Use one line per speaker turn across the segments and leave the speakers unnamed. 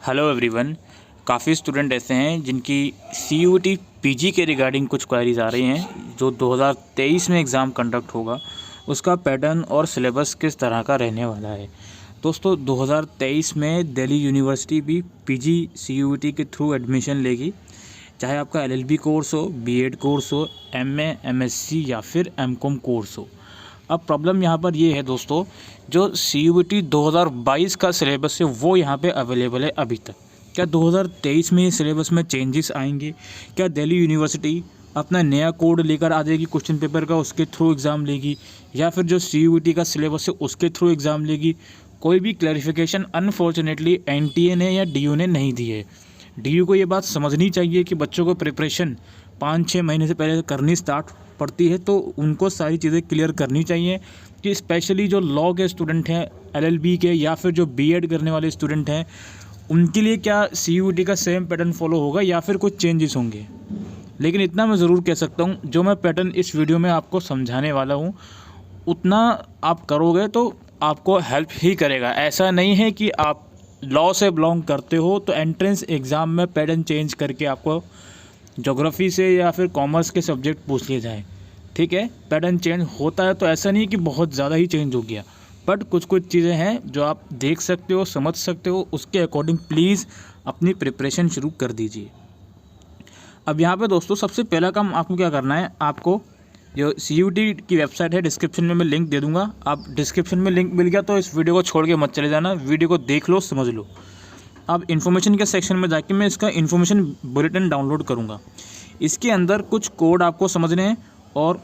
Hello everyone. काफ़ी student ऐसे हैं जिनकी CUET पीजी के रिगार्डिंग कुछ क्वेरीज आ रही हैं जो 2023 में एग्ज़ाम कंडक्ट होगा, उसका पैटर्न और सिलेबस किस तरह का रहने वाला है। दोस्तों 2023 में दिल्ली यूनिवर्सिटी भी पीजी CUET के थ्रू एडमिशन लेगी, चाहे आपका LLB कोर्स हो, B.Ed कोर्स हो, MA, MSc या फिर MCOM कोर्स हो। अब प्रॉब्लम यहाँ पर ये है दोस्तों, जो CUET 2022 का सिलेबस है वो यहाँ पे अवेलेबल है अभी तक। क्या 2023 में सिलेबस में चेंजेस आएंगे? क्या दिल्ली यूनिवर्सिटी अपना नया कोड लेकर आ जाएगी क्वेश्चन पेपर का, उसके थ्रू एग्ज़ाम लेगी, या फिर जो CUET का सिलेबस है उसके थ्रू एग्ज़ाम लेगी? कोई भी क्लैरिफिकेशन अनफॉर्चुनेटली NTA ने या DU ने नहीं दी है। DU को ये बात समझनी चाहिए कि बच्चों को प्रिपरेशन 5-6 महीने से पहले करनी स्टार्ट पड़ती है, तो उनको सारी चीज़ें क्लियर करनी चाहिए कि स्पेशली जो लॉ के स्टूडेंट हैं, LLB के, या फिर जो B.Ed करने वाले स्टूडेंट हैं, उनके लिए क्या CUET का सेम पैटर्न फॉलो होगा या फिर कुछ चेंजेस होंगे। लेकिन इतना मैं ज़रूर कह सकता हूँ, जो मैं पैटर्न इस वीडियो में आपको समझाने वाला हूँ उतना आप करोगे तो आपको हेल्प ही करेगा। ऐसा नहीं है कि आप लॉ से बिलोंग करते हो तो एंट्रेंस एग्ज़ाम में पैटर्न चेंज करके आपको ज्योग्राफी से या फिर कॉमर्स के सब्जेक्ट पूछ लिए जाएँ। ठीक है, पैटर्न चेंज होता है तो ऐसा नहीं कि बहुत ज़्यादा ही चेंज हो गया, बट कुछ कुछ चीज़ें हैं जो आप देख सकते हो, समझ सकते हो, उसके अकॉर्डिंग प्लीज़ अपनी प्रिपरेशन शुरू कर दीजिए। अब यहाँ पे दोस्तों सबसे पहला काम आपको क्या करना है, आपको जो CUET की वेबसाइट है डिस्क्रिप्शन में मैं लिंक दे दूँगा। आप डिस्क्रिप्शन में लिंक मिल गया तो इस वीडियो को छोड़ के मत चले जाना, वीडियो को देख लो, समझ लो। अब इन्फॉर्मेशन के सेक्शन में जाके मैं इसका इन्फॉर्मेशन बुलेटिन डाउनलोड करूँगा। इसके अंदर कुछ कोड आपको समझने हैं और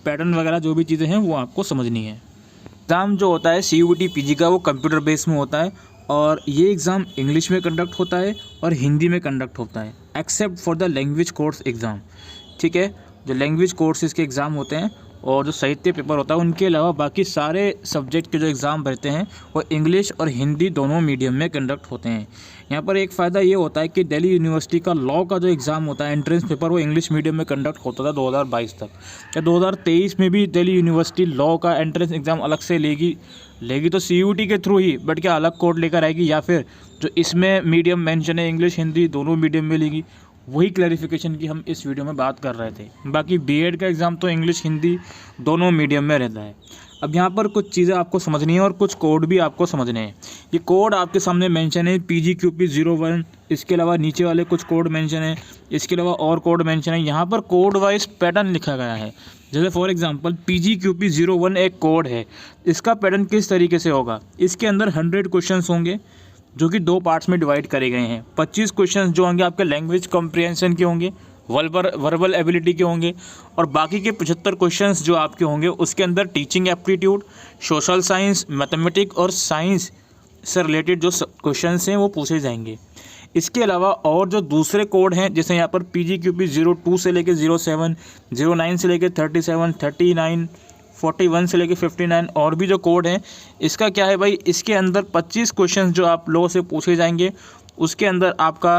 पैटर्न वगैरह जो भी चीज़ें हैं वो आपको समझनी है। एग्ज़ाम जो होता है CUET पीजी का वो कंप्यूटर बेस में होता है और ये एग्ज़ाम इंग्लिश में कंडक्ट होता है और हिंदी में कंडक्ट होता है, except for the language course exam. ठीक है, जो लैंग्वेज कोर्सेज के एग्ज़ाम होते हैं और जो साहित्य पेपर होता है, उनके अलावा बाकी सारे सब्जेक्ट के जो एग्ज़ाम रहते हैं वो इंग्लिश और हिंदी दोनों मीडियम में कंडक्ट होते हैं। यहाँ पर एक फ़ायदा ये होता है कि दिल्ली यूनिवर्सिटी का लॉ का जो एग्ज़ाम होता है, एंट्रेंस पेपर, वो इंग्लिश मीडियम में कंडक्ट होता था 2022 तक। या 2023 में भी दिल्ली यूनिवर्सिटी लॉ का एंट्रेंस एग्ज़ाम अलग से लेगी तो CUET के थ्रू ही, बट क्या अलग कोड लेकर आएगी या फिर जो इसमें मीडियम मेंशन है इंग्लिश हिंदी दोनों मीडियम में लेगी, वही क्लैरिफिकेशन की हम इस वीडियो में बात कर रहे थे। बाकी B.Ed का एग्ज़ाम तो इंग्लिश हिंदी दोनों मीडियम में रहता है। अब यहाँ पर कुछ चीज़ें आपको समझनी है और कुछ कोड भी आपको समझने हैं। ये कोड आपके सामने मेंशन है PGQP01, इसके अलावा नीचे वाले कुछ कोड मेंशन है, इसके अलावा और कोड मेंशन है। यहाँ पर कोड वाइज पैटर्न लिखा गया है। जैसे फॉर एग्जांपल PGQP01 एक कोड है, इसका पैटर्न किस तरीके से होगा। इसके अंदर 100 क्वेश्चंस होंगे जो कि 2 पार्ट्स में डिवाइड करे गए हैं। 25 क्वेश्चंस जो होंगे आपके लैंग्वेज कॉम्प्रिहेंशन के होंगे, वर्बल एबिलिटी के होंगे, और बाकी के 75 क्वेश्चंस जो आपके होंगे उसके अंदर teaching aptitude, social science, mathematics और साइंस से रिलेटेड जो क्वेश्चंस हैं वो पूछे जाएंगे। इसके अलावा और जो दूसरे कोड हैं, जैसे यहाँ पर PGQP02 से लेकर 07, 09 से लेकर 37, 39, 41 से लेकर 59 और भी जो कोड हैं, इसका क्या है भाई, इसके अंदर 25 क्वेश्चंस जो आप लोगों से पूछे जाएंगे, उसके अंदर आपका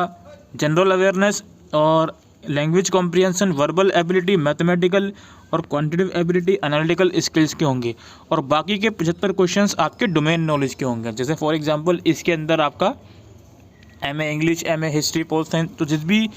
जनरल अवेयरनेस और language comprehension, verbal ability, mathematical और क्वांटिटेटिव एबिलिटी, एनालिटिकल स्किल्स के होंगे, और बाकी के 75 क्वेश्चंस आपके डोमेन नॉलेज के होंगे। जैसे फॉर एग्जांपल इसके अंदर आपका MA English, MA history, pol science, तो जिस भी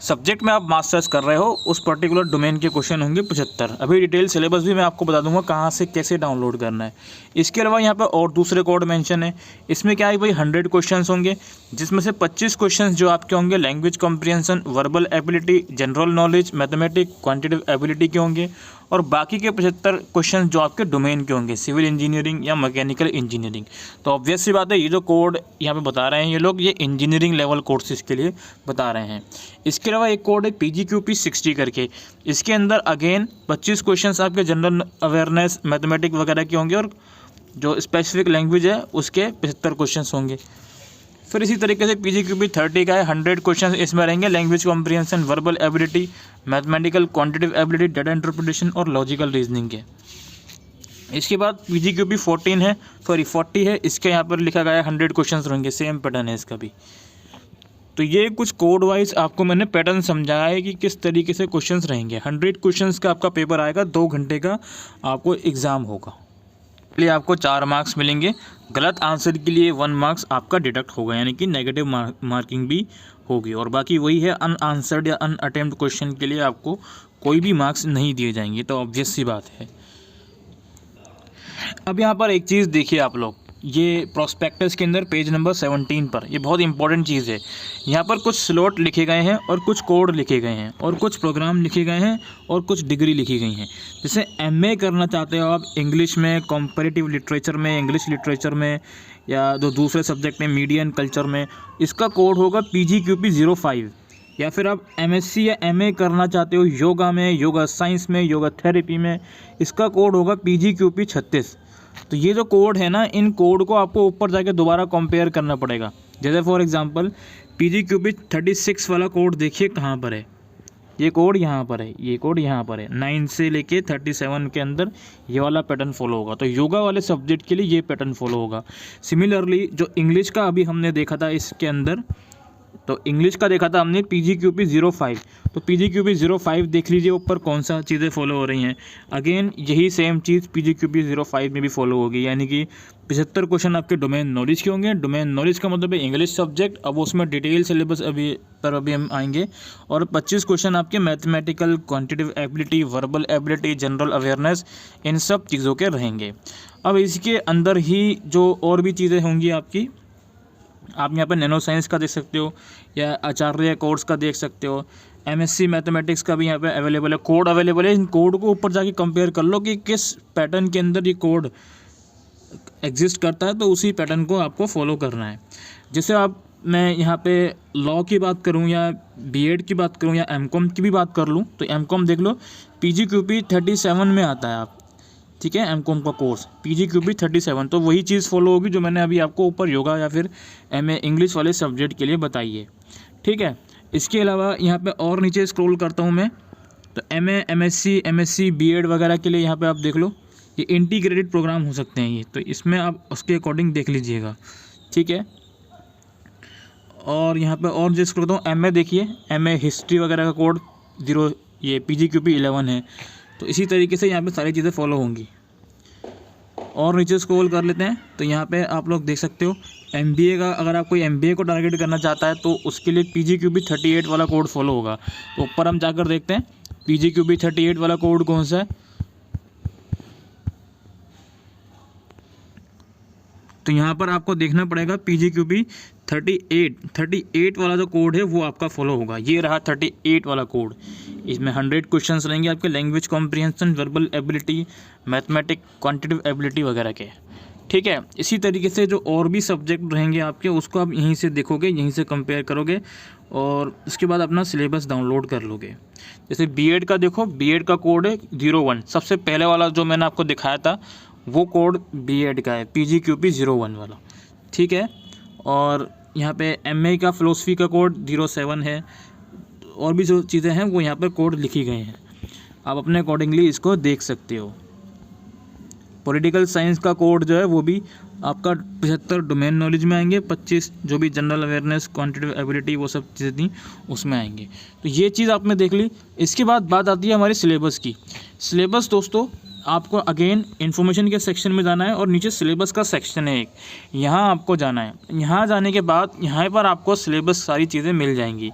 सब्जेक्ट में आप मास्टर्स कर रहे हो उस पर्टिकुलर डोमेन के क्वेश्चन होंगे 75। अभी डिटेल सिलेबस भी मैं आपको बता दूंगा कहाँ से कैसे डाउनलोड करना है। इसके अलावा यहाँ पर और दूसरे कोड मेंशन है। इसमें क्या है भाई, 100 क्वेश्चंस होंगे, जिसमें से 25 क्वेश्चंस जो आपके होंगे language comprehension, verbal ability, general knowledge, mathematics, quantitative ability के होंगे, और बाकी के 75 क्वेश्चन जो आपके डोमेन के होंगे, सिविल इंजीनियरिंग या मैकेनिकल इंजीनियरिंग। तो ऑब्वियस सी बात है, ये जो कोड यहाँ पे बता रहे हैं ये लोग, ये इंजीनियरिंग लेवल कोर्सेज के लिए बता रहे हैं। इसके अलावा एक कोड है PGQP60 करके, इसके अंदर अगेन 25 क्वेश्चंस आपके जनरल अवेयरनेस, मैथमेटिक्स वगैरह के होंगे, और जो स्पेसिफिक लैंग्वेज है उसके 75 क्वेश्चंस होंगे। फिर इसी तरीके से PGQP30 का है, 100 क्वेश्चन इसमें रहेंगे, language comprehension, verbal ability, mathematical, quantitative ability, data interpretation और लॉजिकल रीजनिंग के। इसके बाद PGQP14 है, 40 है, इसके यहाँ पर लिखा गया है 100 क्वेश्चन रहेंगे, सेम पैटर्न है इसका भी। तो ये कुछ कोड वाइज आपको मैंने पैटर्न समझाया है कि किस तरीके से क्वेश्चंस रहेंगे। 100 क्वेश्चंस का आपका पेपर आएगा, 2 घंटे का आपको एग्ज़ाम होगा। लिए आपको 4 मार्क्स मिलेंगे। गलत आंसर के लिए 1 मार्क्स आपका डिडक्ट होगा, यानी कि नेगेटिव मार्किंग भी होगी। और बाकी वही है, अनआंसर्ड या अनअटेम्प्ट क्वेश्चन के लिए आपको कोई भी मार्क्स नहीं दिए जाएंगे। तो ऑब्वियस सी बात है। अब यहाँ पर एक चीज़ देखिए आप लोग, ये प्रोस्पेक्टस के अंदर पेज नंबर 17 पर ये बहुत इंपॉर्टेंट चीज़ है। यहाँ पर कुछ स्लॉट लिखे गए हैं और कुछ कोड लिखे गए हैं और कुछ प्रोग्राम लिखे गए हैं और कुछ डिग्री लिखी गई हैं। जैसे एमए करना चाहते हो आप इंग्लिश में, कॉम्परेटिव लिटरेचर में, इंग्लिश लिटरेचर में, या दूसरे सब्जेक्ट में, मीडिया एंड कल्चर में, इसका कोड होगा PGQP 05। या फिर आप MSc या MA करना चाहते हो योगा में, योगा साइंस में, योगा थेरेपी में, इसका कोड होगा PGQP 36। तो ये जो कोड है ना, इन कोड को आपको ऊपर जाके दोबारा कंपेयर करना पड़ेगा। जैसे फॉर एग्जांपल PGQP 36 वाला कोड देखिए कहाँ पर है, ये कोड यहाँ पर है, ये कोड यहाँ पर है। 9 से लेके 37 के अंदर ये वाला पैटर्न फॉलो होगा। तो योगा वाले सब्जेक्ट के लिए ये पैटर्न फॉलो होगा। सिमिलरली जो इंग्लिश का अभी हमने देखा था इसके अंदर, तो इंग्लिश का देखा था हमने PGQP 05। तो PGQP 05 देख लीजिए ऊपर कौन सा चीज़ें फॉलो हो रही हैं। अगेन यही सेम चीज़ PGQP 05 में भी फॉलो होगी, यानी कि 75 क्वेश्चन आपके डोमेन नॉलेज के होंगे। डोमेन नॉलेज का मतलब है इंग्लिश सब्जेक्ट, अब उसमें डिटेल सिलेबस अभी हम आएंगे। और 25 क्वेश्चन आपके mathematical, quantitative ability, verbal ability, general awareness, इन सब चीज़ों के रहेंगे। अब इसके अंदर ही जो और भी चीज़ें होंगी आपकी, आप यहाँ पर नैनो साइंस का देख सकते हो या आचार्य कोर्स का देख सकते हो। MSc मैथमेटिक्स का भी यहाँ पे अवेलेबल है, कोड अवेलेबल है। इन कोड को ऊपर जाके कंपेयर कर लो कि किस पैटर्न के अंदर ये कोड एग्जिस्ट करता है, तो उसी पैटर्न को आपको फॉलो करना है। जैसे आप, मैं यहाँ पे लॉ की बात करूँ या B.Ed की बात करूँ या M.Com की भी बात कर लूँ, तो M.Com देख लो PGQP 37 में आता है आप, ठीक है। M.Com का कोर्स PGQP 37, तो वही चीज़ फॉलो होगी जो मैंने अभी आपको ऊपर योगा या फिर MA इंग्लिश वाले सब्जेक्ट के लिए बताई है, ठीक है। इसके अलावा यहाँ पे और नीचे स्क्रॉल करता हूँ मैं, तो MA, MSc B.Ed वगैरह के लिए यहाँ पे आप देख लो, ये इंटीग्रेटेड प्रोग्राम हो सकते हैं ये, तो इसमें आप उसके अकॉर्डिंग देख लीजिएगा, ठीक है। और यहाँ पे और जिस करता हूँ MA, देखिए MA हिस्ट्री वगैरह का कोड 0, ये PGQP 11 है। तो इसी तरीके से यहाँ पे सारी चीज़ें फॉलो होंगी। और नीचे स्क्रॉल कर लेते हैं, तो यहाँ पे आप लोग देख सकते हो MBA का, अगर आप कोई MBA को टारगेट करना चाहता है तो उसके लिए PGQP 38 वाला कोड फॉलो होगा। तो ऊपर हम जाकर देखते हैं PGQP 38 वाला कोड कौन सा है। तो यहाँ पर आपको देखना पड़ेगा PGQP 38 वाला जो कोड है वो आपका फॉलो होगा। ये रहा 38 वाला कोड। इसमें 100 क्वेश्चंस रहेंगे आपके language comprehension, verbal ability, mathematic, quantitative ability वगैरह के, ठीक है। इसी तरीके से जो और भी सब्जेक्ट रहेंगे आपके, उसको आप यहीं से देखोगे, यहीं से कंपेयर करोगे और उसके बाद अपना सिलेबस डाउनलोड कर लोगे। जैसे B.Ed का देखो, B.Ed का कोड है 01, सबसे पहले वाला जो मैंने आपको दिखाया था वो कोड B.Ed का है, PGQP 01 वाला, ठीक है। और यहाँ पे MA का फ़िलोसफी का कोड 07 है। और भी जो चीज़ें हैं वो यहाँ पर कोड लिखी गए हैं, आप अपने अकॉर्डिंगली इसको देख सकते हो। पॉलिटिकल साइंस का कोड जो है वो भी आपका 75 डोमेन नॉलेज में आएंगे, 25 जो भी जनरल अवेयरनेस, क्वांटिटेटिव एबिलिटी, वो सब चीज़ें थी उसमें आएंगे। तो ये चीज़ आपने देख ली। इसके बाद बात आती है हमारे सिलेबस की। सिलेबस दोस्तों, आपको अगेन इन्फॉर्मेशन के सेक्शन में जाना है और नीचे सिलेबस का सेक्शन है एक, यहाँ आपको जाना है। यहाँ जाने के बाद यहाँ पर आपको सिलेबस सारी चीज़ें मिल जाएंगी।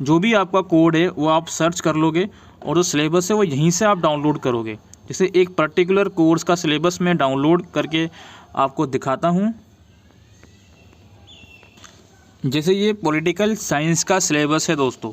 जो भी आपका कोड है वो आप सर्च कर लोगे और जो सिलेबस है वो यहीं से आप डाउनलोड करोगे। जैसे एक पर्टिकुलर कोर्स का सिलेबस मैं डाउनलोड करके आपको दिखाता हूँ। जैसे ये पॉलिटिकल साइंस का सिलेबस है दोस्तों,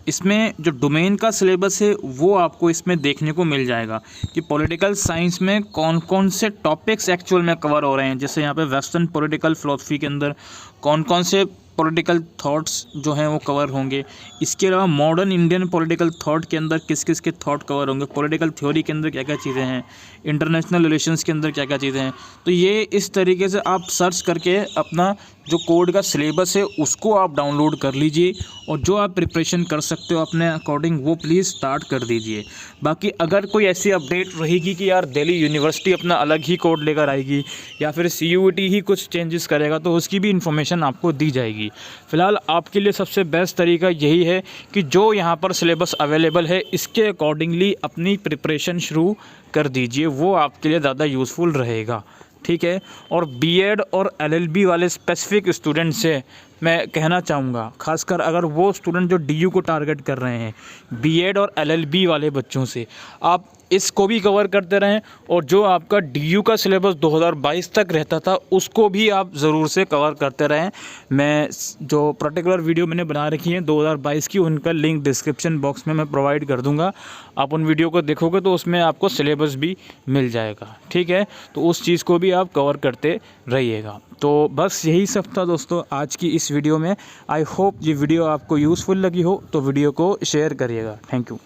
इसमें जो डोमेन का सिलेबस है वो आपको इसमें देखने को मिल जाएगा कि पॉलिटिकल साइंस में कौन कौन से टॉपिक्स एक्चुअल में कवर हो रहे हैं। जैसे यहाँ पे वेस्टर्न पॉलिटिकल फिलॉसफी के अंदर कौन कौन से पॉलिटिकल थॉट्स जो हैं वो कवर होंगे। इसके अलावा मॉडर्न इंडियन पॉलिटिकल थॉट के अंदर किस किस के थॉट कवर होंगे, पॉलिटिकल थ्योरी के अंदर क्या क्या चीज़ें हैं, इंटरनेशनल रिलेशंस के अंदर क्या क्या चीज़ें हैं। तो ये इस तरीके से आप सर्च करके अपना जो कोड का सिलेबस है उसको आप डाउनलोड कर लीजिए और जो आप प्रिपरेशन कर सकते हो अपने अकॉर्डिंग वो प्लीज़ स्टार्ट कर दीजिए। बाकी अगर कोई ऐसी अपडेट रहेगी कि यार दिल्ली यूनिवर्सिटी अपना अलग ही कोड लेकर आएगी या फिर CUET ही कुछ चेंजेस करेगा तो उसकी भी इन्फॉर्मेशन आपको दी जाएगी। फ़िलहाल आपके लिए सबसे बेस्ट तरीका यही है कि जो यहाँ पर सिलेबस अवेलेबल है इसके अकॉर्डिंगली अपनी प्रिपरेशन शुरू कर दीजिए, वो आपके लिए ज़्यादा यूज़फुल रहेगा। ठीक है। और बीएड और LLB वाले स्पेसिफिक स्टूडेंट से मैं कहना चाहूँगा, खासकर अगर वो स्टूडेंट जो DU को टारगेट कर रहे हैं, बीएड और LLB वाले बच्चों से आप इसको भी कवर करते रहें और जो आपका DU का सिलेबस 2022 तक रहता था उसको भी आप ज़रूर से कवर करते रहें। मैं जो पर्टिकुलर वीडियो मैंने बना रखी है 2022 की, उनका लिंक डिस्क्रिप्शन बॉक्स में मैं प्रोवाइड कर दूंगा। आप उन वीडियो को देखोगे तो उसमें आपको सिलेबस भी मिल जाएगा। ठीक है, तो उस चीज़ को भी आप कवर करते रहिएगा। तो बस यही सब था दोस्तों आज की इस वीडियो में। आई होप ये वीडियो आपको यूज़फुल लगी हो तो वीडियो को शेयर करिएगा। Thank you.